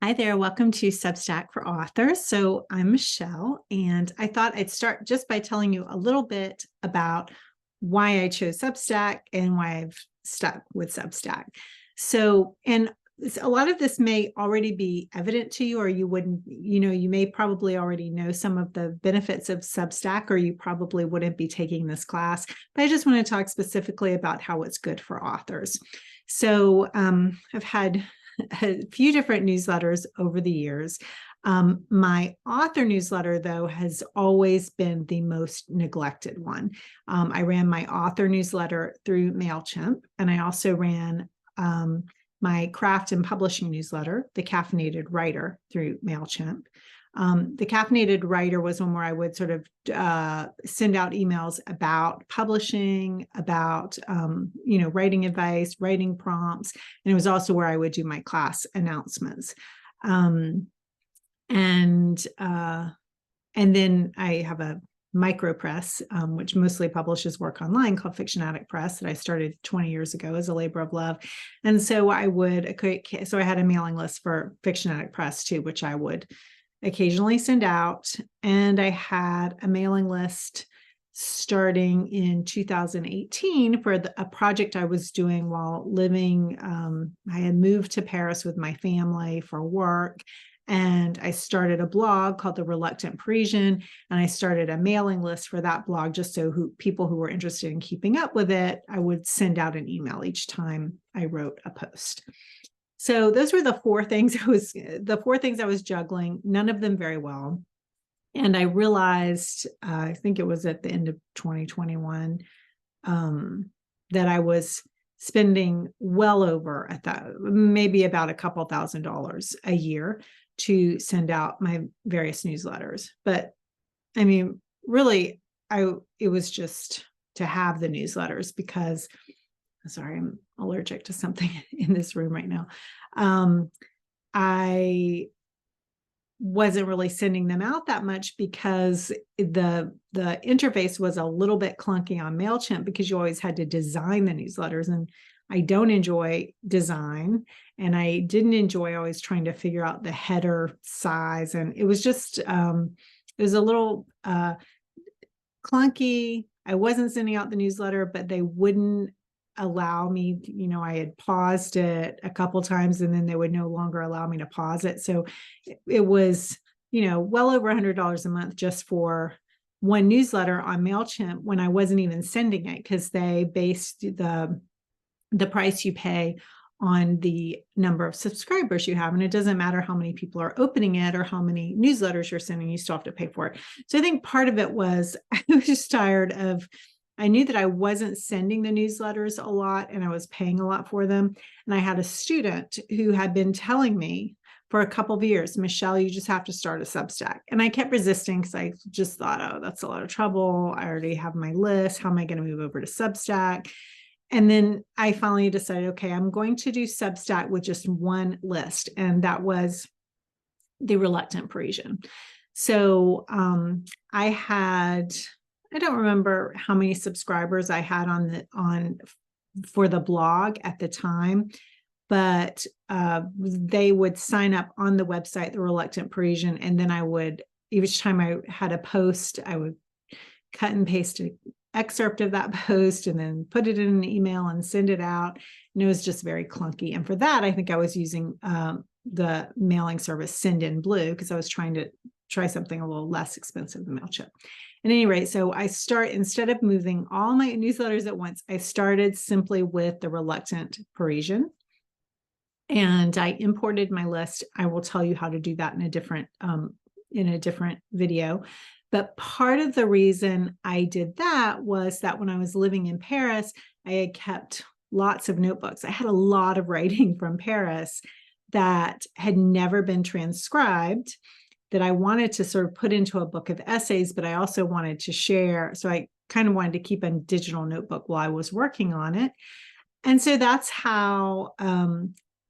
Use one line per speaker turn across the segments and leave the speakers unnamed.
Hi there, welcome to Substack for Authors. So I'm Michelle, and I thought I'd start just by telling you a little bit about why I chose Substack and why I've stuck with Substack. And a lot of this may already be evident to you, or you wouldn't, you may probably already know some of the benefits of Substack, or you probably wouldn't be taking this class. But I just want to talk specifically about how it's good for authors. So I've had a few different newsletters over the years. My author newsletter, though, has always been the most neglected one. I ran my author newsletter through MailChimp, and I also ran my craft and publishing newsletter, The Caffeinated Writer, through MailChimp. The Caffeinated Writer was one where I would sort of send out emails about publishing, about writing advice, writing prompts, and it was also where I would do my class announcements. And then I have a micro press, which mostly publishes work online, called Fiction Addict Press, that I started 20 years ago as a labor of love. And so I had a mailing list for Fiction Addict Press too, which I would occasionally send out. And I had a mailing list starting in 2018 for a project I was doing while living. I had moved to Paris with my family for work, and I started a blog called The Reluctant Parisian, and I started a mailing list for that blog just so people who were interested in keeping up with it, I would send out an email each time I wrote a post. So those were the four things I was juggling, none of them very well. And I realized, I think it was at the end of 2021, that I was spending well over maybe about a couple $1,000s a year to send out my various newsletters. But I mean, really, it was just to have the newsletters because, sorry, I'm allergic to something in this room right now. I wasn't really sending them out that much because the interface was a little bit clunky on MailChimp, because you always had to design the newsletters, and I don't enjoy design, and I didn't enjoy always trying to figure out the header size, and it was just it was a little clunky. I wasn't sending out the newsletter, but they wouldn't allow me, I had paused it a couple times and then they would no longer allow me to pause it. So it was, well over $100 a month just for one newsletter on MailChimp when I wasn't even sending it, because they based the price you pay on the number of subscribers you have. And it doesn't matter how many people are opening it or how many newsletters you're sending, you still have to pay for it. So I think part of it was I was just tired of, I knew that I wasn't sending the newsletters a lot and I was paying a lot for them. And I had a student who had been telling me for a couple of years, Michelle, you just have to start a Substack. And I kept resisting because I just thought, oh, that's a lot of trouble. I already have my list. How am I going to move over to Substack? And then I finally decided, okay, I'm going to do Substack with just one list. And that was The Reluctant Parisian. So I don't remember how many subscribers I had for the blog at the time, but they would sign up on the website, The Reluctant Parisian, and then each time I had a post, I would cut and paste an excerpt of that post and then put it in an email and send it out. And it was just very clunky. And for that, I think I was using the mailing service Send in Blue, because I was trying to try something a little less expensive than MailChimp. At any rate, so instead of moving all my newsletters at once, I started simply with The Reluctant Parisian. And I imported my list. I will tell you how to do that in a different video. But part of the reason I did that was that when I was living in Paris, I had kept lots of notebooks. I had a lot of writing from Paris that had never been transcribed, that I wanted to sort of put into a book of essays, but I also wanted to share. So I kind of wanted to keep a digital notebook while I was working on it. And so that's how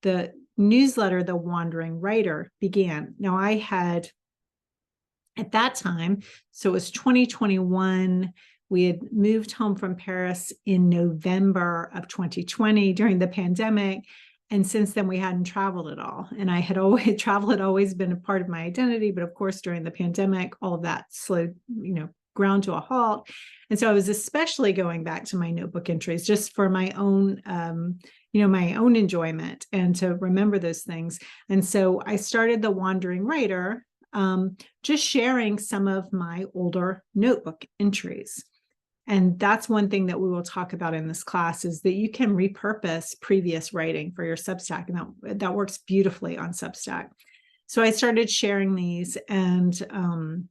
the newsletter, The Wandering Writer, began. Now I had, at that time, so it was 2021, we had moved home from Paris in November of 2020 during the pandemic. And since then, we hadn't traveled at all. And I had always travel had always been a part of my identity. But of course, during the pandemic, all of that slowed, ground to a halt. And so I was especially going back to my notebook entries just for my own, my own enjoyment and to remember those things. And so I started the Wandering Writer, just sharing some of my older notebook entries. And that's one thing that we will talk about in this class, is that you can repurpose previous writing for your Substack, and that works beautifully on Substack. So I started sharing these, and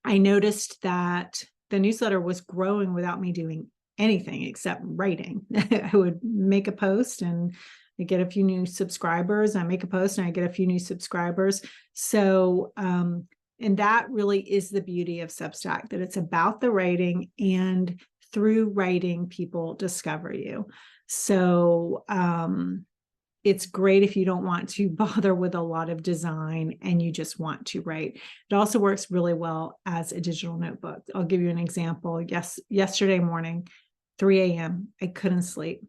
I noticed that the newsletter was growing without me doing anything except writing. I would make a post and I get a few new subscribers. I make a post and I get a few new subscribers. So, and that really is the beauty of Substack, that it's about the writing, and through writing, people discover you. So, it's great if you don't want to bother with a lot of design and you just want to write. It also works really well as a digital notebook. I'll give you an example. Yesterday morning, 3 a.m., I couldn't sleep.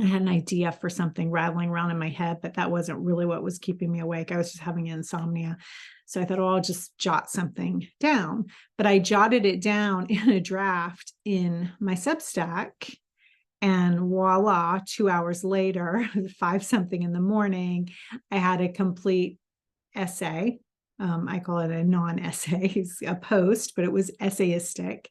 I had an idea for something rattling around in my head, but that wasn't really what was keeping me awake. I was just having insomnia. So I thought, I'll just jot something down. But I jotted it down in a draft in my Substack. And voila, 2 hours later, 5 something in the morning, I had a complete essay. I call it a non-essay, it's a post, but it was essayistic.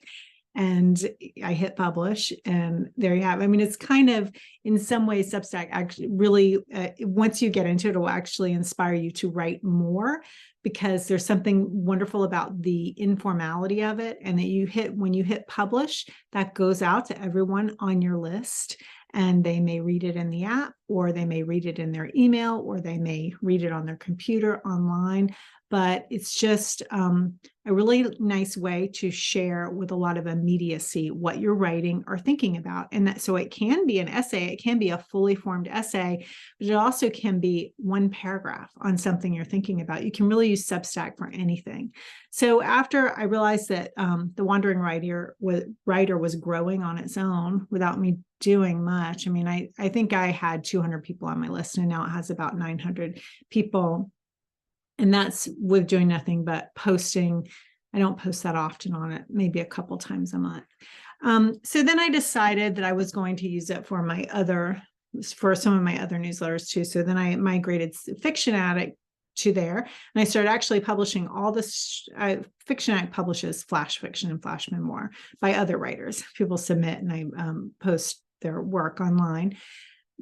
And I hit publish, and there you have it. I mean, it's kind of, in some ways, Substack actually really, once you get into it, it will actually inspire you to write more, because there's something wonderful about the informality of it. And that when you hit publish, that goes out to everyone on your list, and they may read it in the app, or they may read it in their email, or they may read it on their computer online. But it's just a really nice way to share with a lot of immediacy what you're writing or thinking about. And so it can be an essay, it can be a fully formed essay, but it also can be one paragraph on something you're thinking about. You can really use Substack for anything. So after I realized that the Wandering Writer was growing on its own without me doing much. I mean, I think I had 200 people on my list, and now it has about 900 people. And that's with doing nothing but posting. I don't post that often on it, maybe a couple times a month. So then I decided that I was going to use it for some of my other newsletters too. So then I migrated Fiction Addict to there, and I started actually publishing all this. Fiction Addict publishes flash fiction and flash memoir by other writers. People submit, and I post their work online.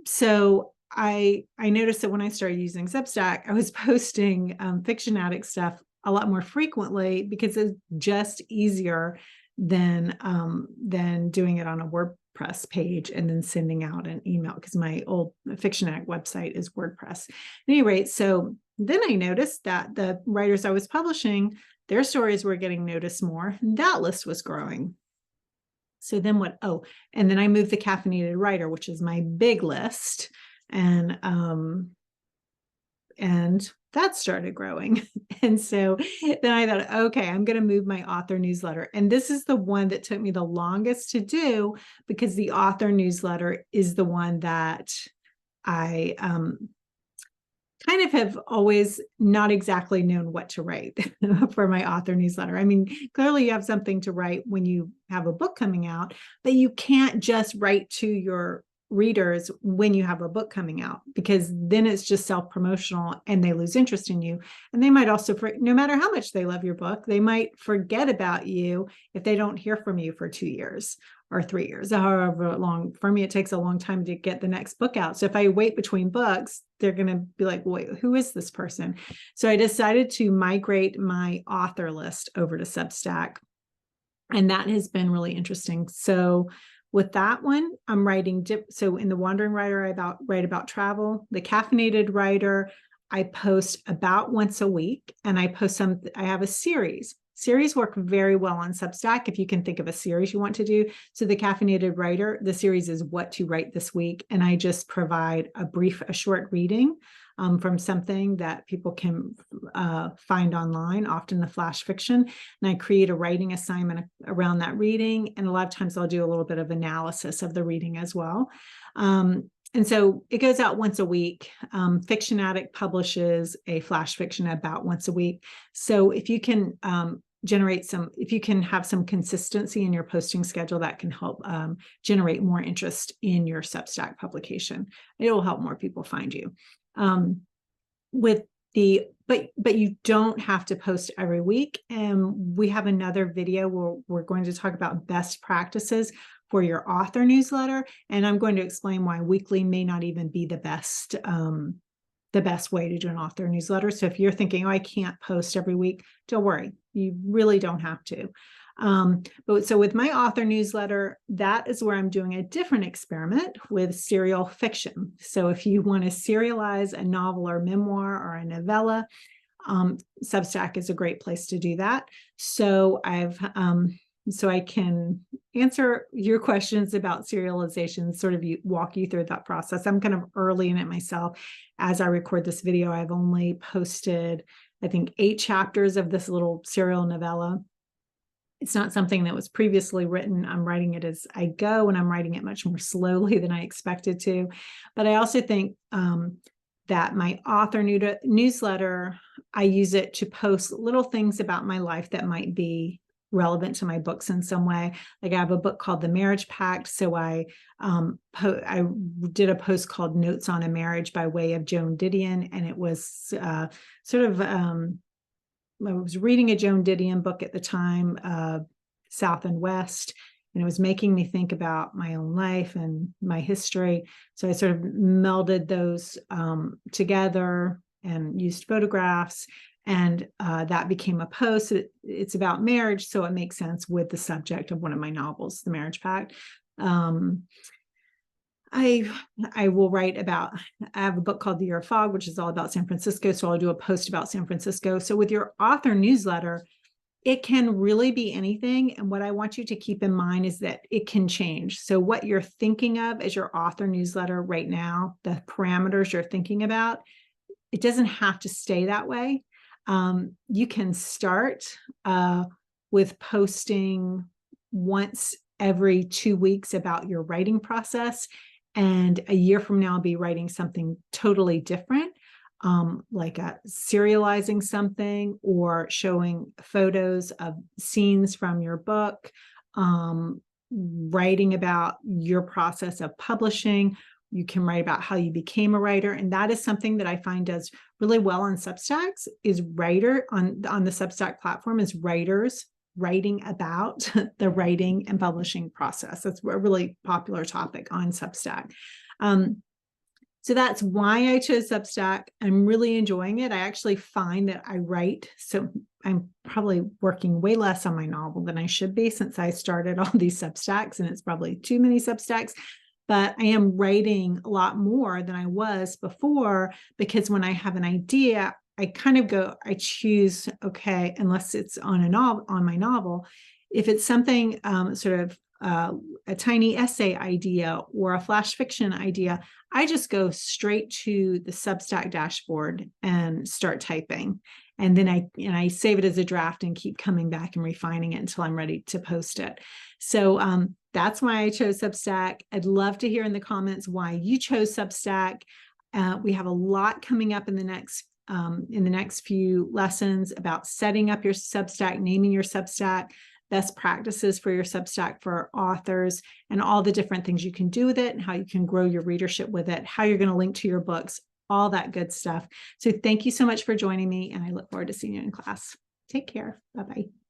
So I noticed that when I started using Substack, I was posting Fiction Addict stuff a lot more frequently, because it's just easier than doing it on a WordPress page and then sending out an email, because my old Fiction Addict website is WordPress. At any rate, so then I noticed that the writers I was publishing, their stories were getting noticed more, and that list was growing. So then and then I moved the Caffeinated Writer, which is my big list, and that started growing. And so then I thought, okay, I'm going to move my author newsletter. And this is the one that took me the longest to do, because the author newsletter is the one that I kind of have always not exactly known what to write for my author newsletter. I mean, clearly you have something to write when you have a book coming out, but you can't just write to your readers when you have a book coming out, because then it's just self-promotional and they lose interest in you. And they might also, no matter how much they love your book, they might forget about you if they don't hear from you for 2 years or 3 years, however long. For me, it takes a long time to get the next book out. So if I wait between books, they're going to be like, wait, who is this person? So I decided to migrate my author list over to Substack. And that has been really interesting. So with that one, I'm writing. So in the Wandering Writer, I write about travel. The Caffeinated Writer, I post about once a week, and I have a series. Series work very well on Substack if you can think of a series you want to do. So the Caffeinated Writer, the series is What to Write This Week, and I just provide a short reading from something that people can find online, often the flash fiction. And I create a writing assignment around that reading. And a lot of times I'll do a little bit of analysis of the reading as well. and so it goes out once a week. Fiction Addict publishes a flash fiction about once a week. So if you can if you can have some consistency in your posting schedule, that can help generate more interest in your Substack publication. It will help more people find you. But you don't have to post every week. And we have another video where we're going to talk about best practices for your author newsletter. And I'm going to explain why weekly may not even be the best way to do an author newsletter. So if you're thinking, oh, I can't post every week, don't worry. You really don't have to. But so with my author newsletter, that is where I'm doing a different experiment with serial fiction. So if you want to serialize a novel or memoir or a novella, Substack is a great place to do that. So so I can answer your questions about serialization, sort of walk you through that process. I'm kind of early in it myself. As I record this video, I've only posted, I think, 8 chapters of this little serial novella. It's not something that was previously written. I'm writing it as I go, and I'm writing it much more slowly than I expected to. But I also think that my author newsletter, I use it to post little things about my life that might be relevant to my books in some way. Like I have a book called The Marriage Pact. So I did a post called Notes on a Marriage by way of Joan Didion. And it was I was reading a Joan Didion book at the time, South and West, and it was making me think about my own life and my history. So I sort of melded those together and used photographs. And that became a post. It's about marriage, so it makes sense with the subject of one of my novels, The Marriage Pact. I will write about, I have a book called The Year of Fog, which is all about San Francisco. So I'll do a post about San Francisco. So with your author newsletter, it can really be anything. And what I want you to keep in mind is that it can change. So what you're thinking of as your author newsletter right now, the parameters you're thinking about, it doesn't have to stay that way. You can start with posting once every 2 weeks about your writing process. And a year from now, I'll be writing something totally different, like serializing something or showing photos of scenes from your book, writing about your process of publishing. You can write about how you became a writer. And that is something that I find does really well on Substacks, is on the Substack platform, is writers writing about the writing and publishing process. That's a really popular topic on Substack. So that's why I chose Substack. I'm really enjoying it. I actually find that I write, so I'm probably working way less on my novel than I should be since I started all these Substacks, and it's probably too many Substacks. But I am writing a lot more than I was before, because when I have an idea, I kind of I choose, okay, unless it's on my novel, if it's something sort of a tiny essay idea or a flash fiction idea, I just go straight to the Substack dashboard and start typing. And then I save it as a draft and keep coming back and refining it until I'm ready to post it. So that's why I chose Substack. I'd love to hear in the comments why you chose Substack. We have a lot coming up in the next few lessons about setting up your Substack, naming your Substack, best practices for your Substack for authors, and all the different things you can do with it and how you can grow your readership with it, how you're going to link to your books, all that good stuff. So thank you so much for joining me, and I look forward to seeing you in class. Take care. Bye-bye.